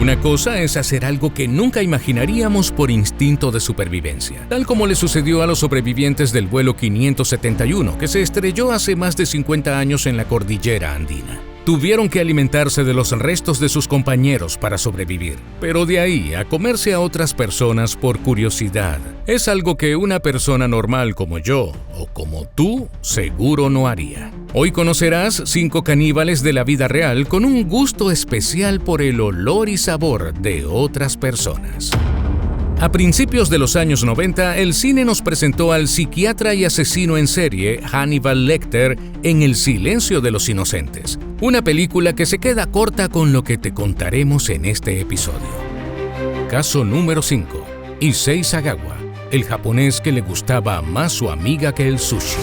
Una cosa es hacer algo que nunca imaginaríamos por instinto de supervivencia, tal como le sucedió a los sobrevivientes del vuelo 571, que se estrelló hace más de 50 años en la cordillera andina. Tuvieron que alimentarse de los restos de sus compañeros para sobrevivir, pero de ahí a comerse a otras personas por curiosidad, es algo que una persona normal como yo o como tú seguro no haría. Hoy conocerás 5 caníbales de la vida real con un gusto especial por el olor y sabor de otras personas. A principios de los años 90, el cine nos presentó al psiquiatra y asesino en serie Hannibal Lecter en El silencio de los inocentes, una película que se queda corta con lo que te contaremos en este episodio. Caso número 5. Issei Sagawa, el japonés que le gustaba más su amiga que el sushi.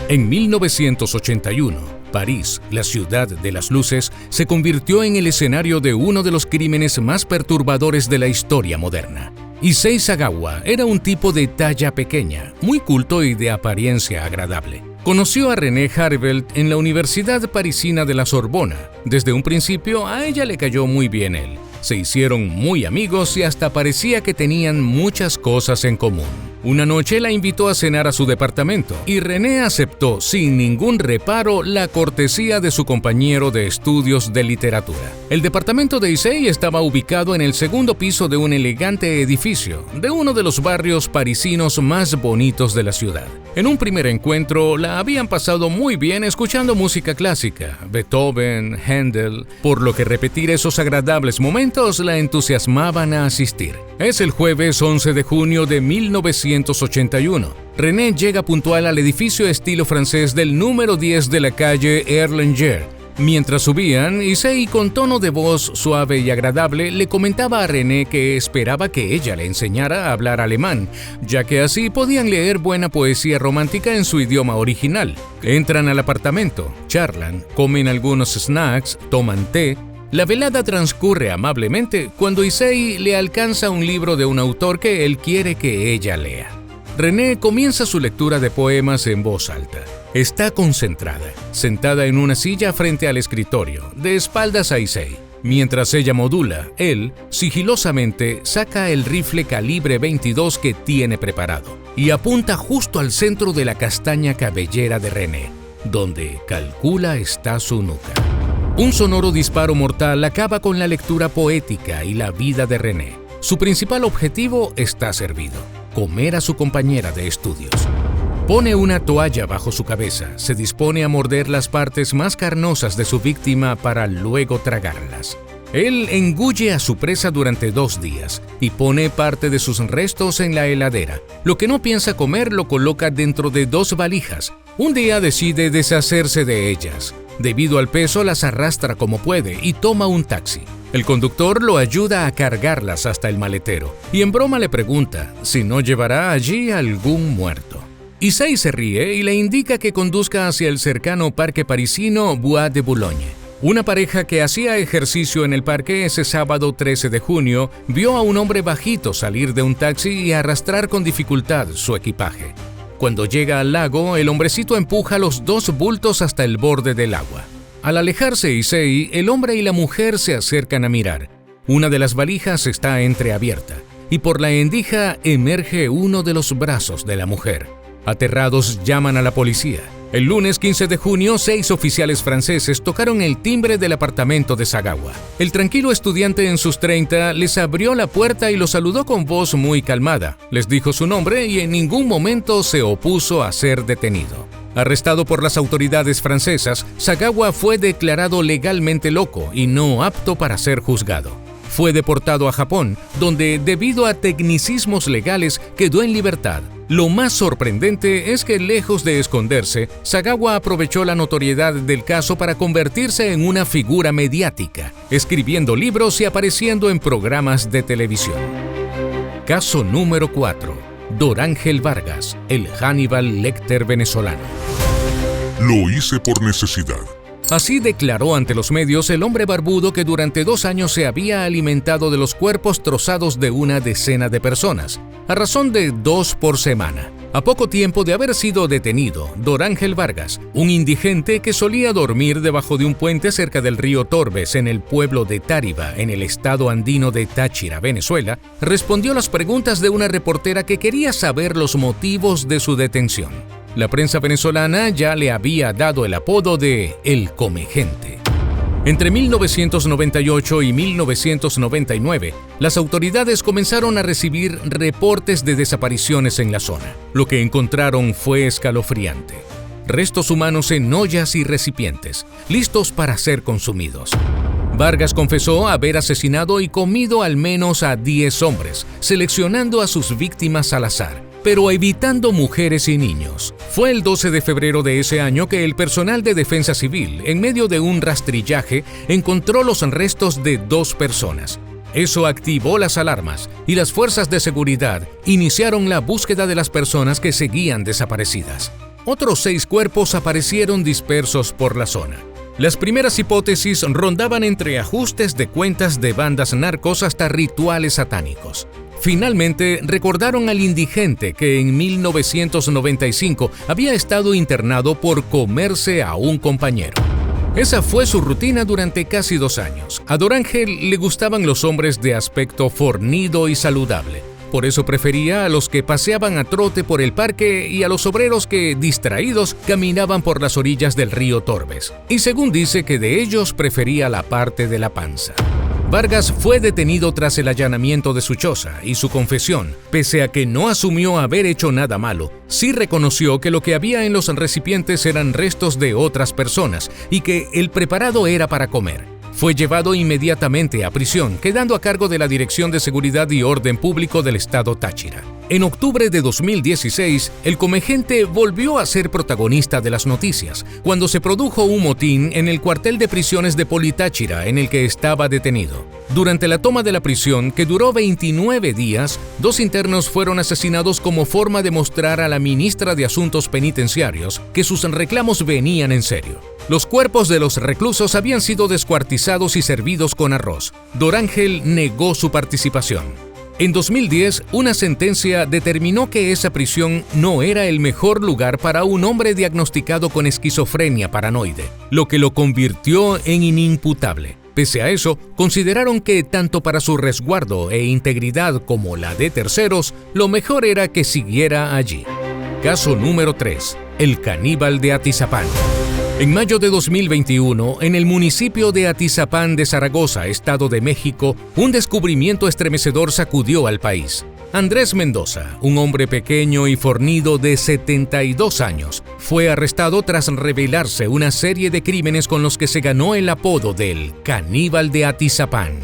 En 1981, París, la ciudad de las luces, se convirtió en el escenario de uno de los crímenes más perturbadores de la historia moderna. Issei Sagawa era un tipo de talla pequeña, muy culto y de apariencia agradable. Conoció a René Harbert en la Universidad Parisina de la Sorbona. Desde un principio a ella le cayó muy bien él. Se hicieron muy amigos y hasta parecía que tenían muchas cosas en común. Una noche la invitó a cenar a su departamento y René aceptó sin ningún reparo la cortesía de su compañero de estudios de literatura. El departamento de Issei estaba ubicado en el segundo piso de un elegante edificio de uno de los barrios parisinos más bonitos de la ciudad. En un primer encuentro la habían pasado muy bien escuchando música clásica, Beethoven, Händel, por lo que repetir esos agradables momentos la entusiasmaban a asistir. Es el jueves 11 de junio de 1981. René llega puntual al edificio estilo francés del número 10 de la calle Erlanger. Mientras subían, Issei con tono de voz suave y agradable le comentaba a René que esperaba que ella le enseñara a hablar alemán, ya que así podían leer buena poesía romántica en su idioma original. Entran al apartamento, charlan, comen algunos snacks, toman té. La velada transcurre amablemente cuando Issei le alcanza un libro de un autor que él quiere que ella lea. René comienza su lectura de poemas en voz alta. Está concentrada, sentada en una silla frente al escritorio, de espaldas a Issei. Mientras ella modula, él, sigilosamente, saca el rifle calibre 22 que tiene preparado y apunta justo al centro de la castaña cabellera de René, donde calcula está su nuca. Un sonoro disparo mortal acaba con la lectura poética y la vida de René. Su principal objetivo está servido: comer a su compañera de estudios. Pone una toalla bajo su cabeza, se dispone a morder las partes más carnosas de su víctima para luego tragarlas. Él engulle a su presa durante 2 días y pone parte de sus restos en la heladera. Lo que no piensa comer lo coloca dentro de 2 valijas. Un día decide deshacerse de ellas. Debido al peso las arrastra como puede y toma un taxi. El conductor lo ayuda a cargarlas hasta el maletero y en broma le pregunta si no llevará allí algún muerto. Issei se ríe y le indica que conduzca hacia el cercano parque parisino Bois de Boulogne. Una pareja que hacía ejercicio en el parque ese sábado 13 de junio vio a un hombre bajito salir de un taxi y arrastrar con dificultad su equipaje. Cuando llega al lago, el hombrecito empuja los 2 bultos hasta el borde del agua. Al alejarse Issei, el hombre y la mujer se acercan a mirar. Una de las valijas está entreabierta y por la endija emerge uno de los brazos de la mujer. Aterrados llaman a la policía. El lunes 15 de junio, 6 oficiales franceses tocaron el timbre del apartamento de Sagawa. El tranquilo estudiante en sus 30 les abrió la puerta y los saludó con voz muy calmada. Les dijo su nombre y en ningún momento se opuso a ser detenido. Arrestado por las autoridades francesas, Sagawa fue declarado legalmente loco y no apto para ser juzgado. Fue deportado a Japón, donde, debido a tecnicismos legales, quedó en libertad. Lo más sorprendente es que, lejos de esconderse, Sagawa aprovechó la notoriedad del caso para convertirse en una figura mediática, escribiendo libros y apareciendo en programas de televisión. Caso número 4. Dorángel Vargas, el Hannibal Lecter venezolano. Lo hice por necesidad. Así declaró ante los medios el hombre barbudo que durante 2 años se había alimentado de los cuerpos trozados de una decena de personas, a razón de 2 por semana. A poco tiempo de haber sido detenido, Dorángel Vargas, un indigente que solía dormir debajo de un puente cerca del río Torbes en el pueblo de Táriba, en el estado andino de Táchira, Venezuela, respondió las preguntas de una reportera que quería saber los motivos de su detención. La prensa venezolana ya le había dado el apodo de El Comegente. Entre 1998 y 1999, las autoridades comenzaron a recibir reportes de desapariciones en la zona. Lo que encontraron fue escalofriante. Restos humanos en ollas y recipientes, listos para ser consumidos. Vargas confesó haber asesinado y comido al menos a 10 hombres, seleccionando a sus víctimas al azar, pero evitando mujeres y niños. Fue el 12 de febrero de ese año que el personal de defensa civil, en medio de un rastrillaje, encontró los restos de 2 personas. Eso activó las alarmas y las fuerzas de seguridad iniciaron la búsqueda de las personas que seguían desaparecidas. Otros 6 cuerpos aparecieron dispersos por la zona. Las primeras hipótesis rondaban entre ajustes de cuentas de bandas narcos hasta rituales satánicos. Finalmente, recordaron al indigente que en 1995 había estado internado por comerse a un compañero. Esa fue su rutina durante casi 2 años. A Dorángel le gustaban los hombres de aspecto fornido y saludable. Por eso prefería a los que paseaban a trote por el parque y a los obreros que, distraídos, caminaban por las orillas del río Torbes. Y según dice que de ellos prefería la parte de la panza. Vargas fue detenido tras el allanamiento de su choza y su confesión, pese a que no asumió haber hecho nada malo, sí reconoció que lo que había en los recipientes eran restos de otras personas y que el preparado era para comer. Fue llevado inmediatamente a prisión, quedando a cargo de la Dirección de Seguridad y Orden Público del estado Táchira. En octubre de 2016, el Comegente volvió a ser protagonista de las noticias, cuando se produjo un motín en el cuartel de prisiones de Politáchira en el que estaba detenido. Durante la toma de la prisión, que duró 29 días, 2 internos fueron asesinados como forma de mostrar a la ministra de Asuntos Penitenciarios que sus reclamos venían en serio. Los cuerpos de los reclusos habían sido descuartizados y servidos con arroz. Dorángel negó su participación. En 2010, una sentencia determinó que esa prisión no era el mejor lugar para un hombre diagnosticado con esquizofrenia paranoide, lo que lo convirtió en inimputable. Pese a eso, consideraron que tanto para su resguardo e integridad como la de terceros, lo mejor era que siguiera allí. Caso número 3. El caníbal de Atizapán. En mayo de 2021, en el municipio de Atizapán de Zaragoza, Estado de México, un descubrimiento estremecedor sacudió al país. Andrés Mendoza, un hombre pequeño y fornido de 72 años, fue arrestado tras revelarse una serie de crímenes con los que se ganó el apodo del caníbal de Atizapán.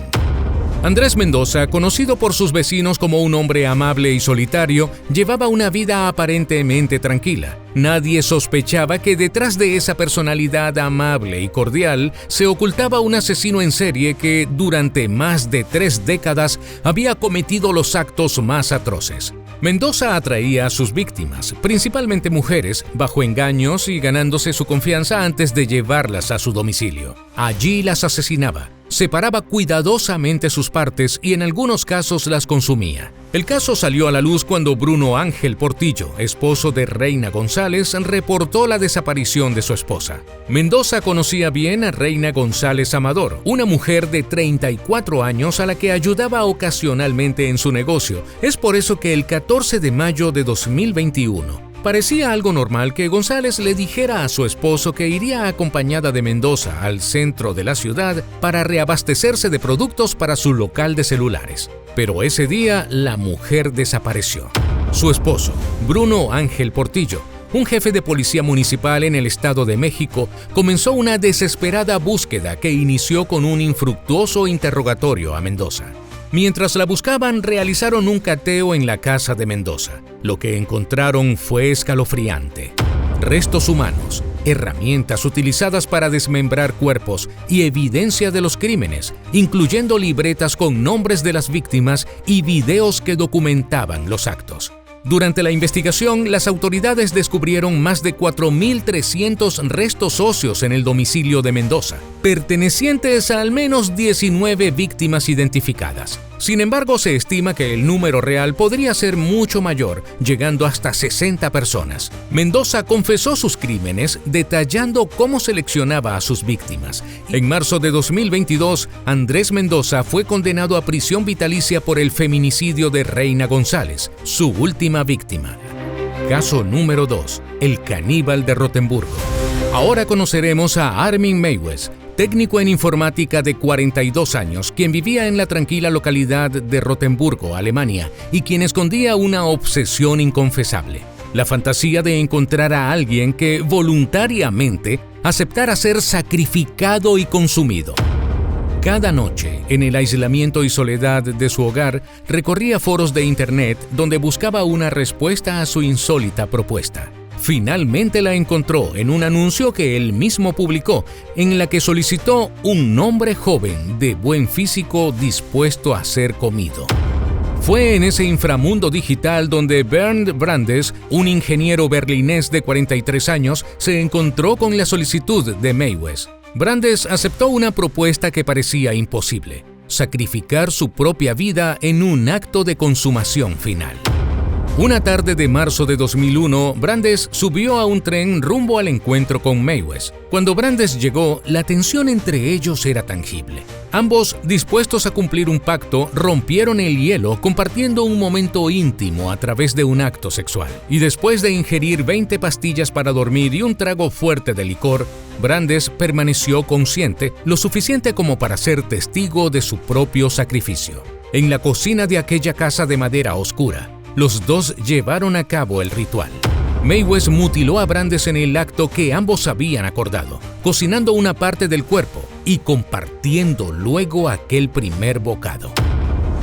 Andrés Mendoza, conocido por sus vecinos como un hombre amable y solitario, llevaba una vida aparentemente tranquila. Nadie sospechaba que detrás de esa personalidad amable y cordial se ocultaba un asesino en serie que, durante más de 3 décadas, había cometido los actos más atroces. Mendoza atraía a sus víctimas, principalmente mujeres, bajo engaños y ganándose su confianza antes de llevarlas a su domicilio. Allí las asesinaba. Separaba cuidadosamente sus partes y en algunos casos las consumía. El caso salió a la luz cuando Bruno Ángel Portillo, esposo de Reina González, reportó la desaparición de su esposa. Mendoza conocía bien a Reina González Amador, una mujer de 34 años a la que ayudaba ocasionalmente en su negocio. Es por eso que el 14 de mayo de 2021, parecía algo normal que González le dijera a su esposo que iría acompañada de Mendoza al centro de la ciudad para reabastecerse de productos para su local de celulares. Pero ese día la mujer desapareció. Su esposo, Bruno Ángel Portillo, un jefe de policía municipal en el Estado de México, comenzó una desesperada búsqueda que inició con un infructuoso interrogatorio a Mendoza. Mientras la buscaban, realizaron un cateo en la casa de Mendoza. Lo que encontraron fue escalofriante. Restos humanos, herramientas utilizadas para desmembrar cuerpos y evidencia de los crímenes, incluyendo libretas con nombres de las víctimas y videos que documentaban los actos. Durante la investigación, las autoridades descubrieron más de 4.300 restos óseos en el domicilio de Mendoza. pertenecientes a al menos 19 víctimas identificadas. Sin embargo, se estima que el número real podría ser mucho mayor, llegando hasta 60 personas. Mendoza confesó sus crímenes detallando cómo seleccionaba a sus víctimas. En marzo de 2022, Andrés Mendoza fue condenado a prisión vitalicia por el feminicidio de Reina González, su última víctima. Caso número 2. El caníbal de Rotemburgo. Ahora conoceremos a Armin Meiwes, técnico en informática de 42 años, quien vivía en la tranquila localidad de Rotemburgo, Alemania, y quien escondía una obsesión inconfesable: la fantasía de encontrar a alguien que voluntariamente aceptara ser sacrificado y consumido. Cada noche, en el aislamiento y soledad de su hogar, recorría foros de internet donde buscaba una respuesta a su insólita propuesta. Finalmente la encontró en un anuncio que él mismo publicó, en la que solicitó un hombre joven de buen físico dispuesto a ser comido. Fue en ese inframundo digital donde Bernd Brandes, un ingeniero berlinés de 43 años, se encontró con la solicitud de Meiwes. Brandes aceptó una propuesta que parecía imposible: sacrificar su propia vida en un acto de consumación final. Una tarde de marzo de 2001, Brandes subió a un tren rumbo al encuentro con Meiwes. Cuando Brandes llegó, la tensión entre ellos era tangible. Ambos, dispuestos a cumplir un pacto, rompieron el hielo compartiendo un momento íntimo a través de un acto sexual. Y después de ingerir 20 pastillas para dormir y un trago fuerte de licor, Brandes permaneció consciente lo suficiente como para ser testigo de su propio sacrificio. En la cocina de aquella casa de madera oscura, los dos llevaron a cabo el ritual. Meiwes mutiló a Brandes en el acto que ambos habían acordado, cocinando una parte del cuerpo y compartiendo luego aquel primer bocado.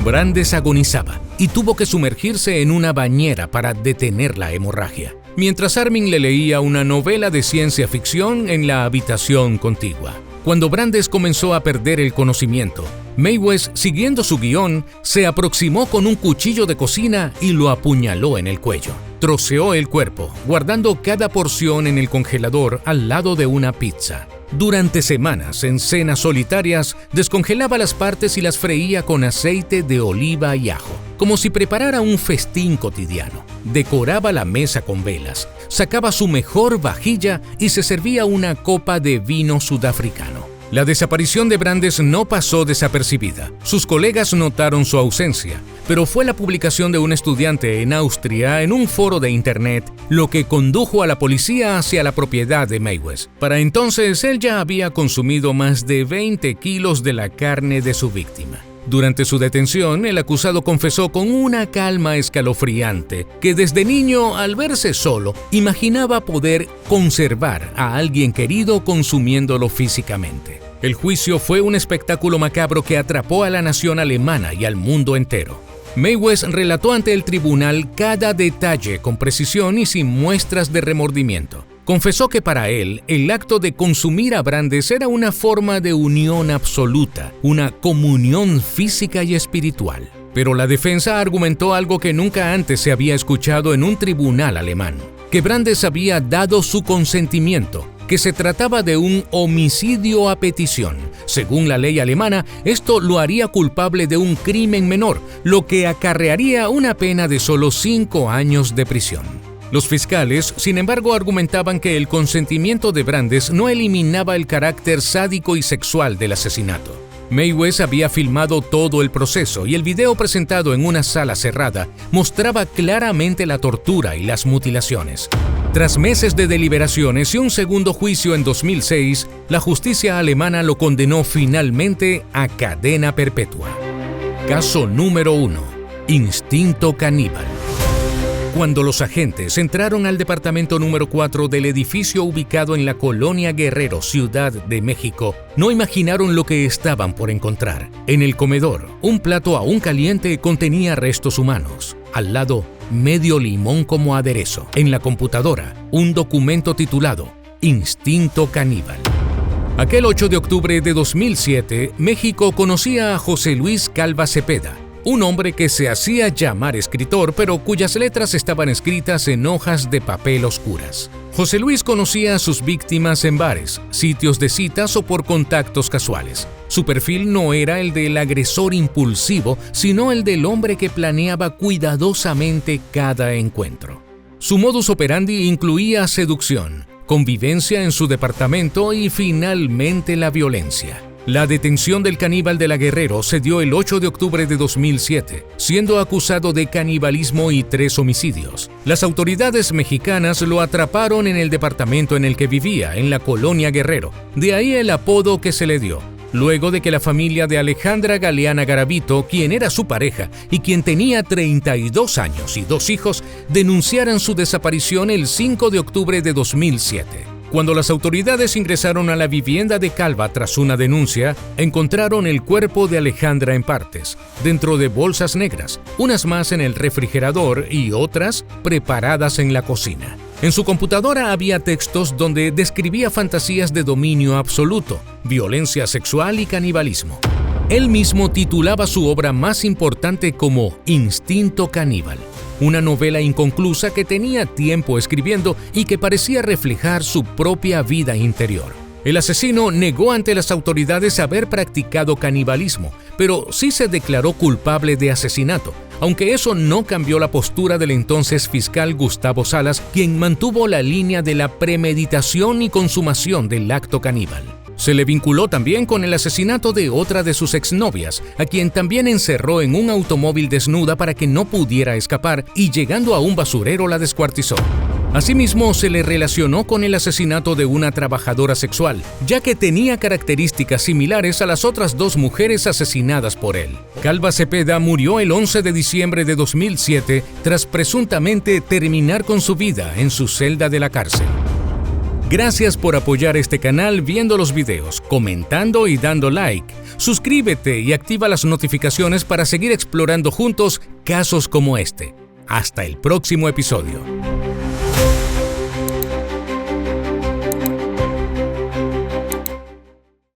Brandes agonizaba y tuvo que sumergirse en una bañera para detener la hemorragia, mientras Armin le leía una novela de ciencia ficción en la habitación contigua. Cuando Brandes comenzó a perder el conocimiento, Meiwes, siguiendo su guión, se aproximó con un cuchillo de cocina y lo apuñaló en el cuello. Troceó el cuerpo, guardando cada porción en el congelador al lado de una pizza. Durante semanas, en cenas solitarias, descongelaba las partes y las freía con aceite de oliva y ajo, como si preparara un festín cotidiano. Decoraba la mesa con velas, sacaba su mejor vajilla y se servía una copa de vino sudafricano. La desaparición de Brandes no pasó desapercibida. Sus colegas notaron su ausencia, pero fue la publicación de un estudiante en Austria en un foro de internet lo que condujo a la policía hacia la propiedad de Meiwes. Para entonces, él ya había consumido más de 20 kilos de la carne de su víctima. Durante su detención, el acusado confesó con una calma escalofriante que desde niño, al verse solo, imaginaba poder conservar a alguien querido consumiéndolo físicamente. El juicio fue un espectáculo macabro que atrapó a la nación alemana y al mundo entero. Meiwes relató ante el tribunal cada detalle con precisión y sin muestras de remordimiento. Confesó que para él, el acto de consumir a Brandes era una forma de unión absoluta, una comunión física y espiritual. Pero la defensa argumentó algo que nunca antes se había escuchado en un tribunal alemán: que Brandes había dado su consentimiento, que se trataba de un homicidio a petición. Según la ley alemana, esto lo haría culpable de un crimen menor, lo que acarrearía una pena de solo 5 años de prisión. Los fiscales, sin embargo, argumentaban que el consentimiento de Brandes no eliminaba el carácter sádico y sexual del asesinato. Meiwes había filmado todo el proceso y el video presentado en una sala cerrada mostraba claramente la tortura y las mutilaciones. Tras meses de deliberaciones y un segundo juicio en 2006, la justicia alemana lo condenó finalmente a cadena perpetua. Caso número 1. Instinto caníbal. Cuando los agentes entraron al departamento número 4 del edificio ubicado en la colonia Guerrero, Ciudad de México, no imaginaron lo que estaban por encontrar. En el comedor, un plato aún caliente contenía restos humanos. Al lado, medio limón como aderezo. En la computadora, un documento titulado Instinto caníbal. Aquel 8 de octubre de 2007, México conocía a José Luis Calva Cepeda, un hombre que se hacía llamar escritor, pero cuyas letras estaban escritas en hojas de papel oscuras. José Luis conocía a sus víctimas en bares, sitios de citas o por contactos casuales. Su perfil no era el del agresor impulsivo, sino el del hombre que planeaba cuidadosamente cada encuentro. Su modus operandi incluía seducción, convivencia en su departamento y finalmente la violencia. La detención del caníbal de La Guerrero se dio el 8 de octubre de 2007, siendo acusado de canibalismo y 3 homicidios. Las autoridades mexicanas lo atraparon en el departamento en el que vivía, en la colonia Guerrero, de ahí el apodo que se le dio. Luego de que la familia de Alejandra Galeana Garavito, quien era su pareja y quien tenía 32 años y 2 hijos, denunciaran su desaparición el 5 de octubre de 2007. Cuando las autoridades ingresaron a la vivienda de Calva tras una denuncia, encontraron el cuerpo de Alejandra en partes, dentro de bolsas negras, unas más en el refrigerador y otras preparadas en la cocina. En su computadora había textos donde describía fantasías de dominio absoluto, violencia sexual y canibalismo. Él mismo titulaba su obra más importante como Instinto Caníbal, una novela inconclusa que tenía tiempo escribiendo y que parecía reflejar su propia vida interior. El asesino negó ante las autoridades haber practicado canibalismo, pero sí se declaró culpable de asesinato, aunque eso no cambió la postura del entonces fiscal Gustavo Salas, quien mantuvo la línea de la premeditación y consumación del acto caníbal. Se le vinculó también con el asesinato de otra de sus exnovias, a quien también encerró en un automóvil desnuda para que no pudiera escapar y llegando a un basurero la descuartizó. Asimismo, se le relacionó con el asesinato de una trabajadora sexual, ya que tenía características similares a las otras 2 mujeres asesinadas por él. Calva Cepeda murió el 11 de diciembre de 2007 tras presuntamente terminar con su vida en su celda de la cárcel. Gracias por apoyar este canal viendo los videos, comentando y dando like. Suscríbete y activa las notificaciones para seguir explorando juntos casos como este. Hasta el próximo episodio.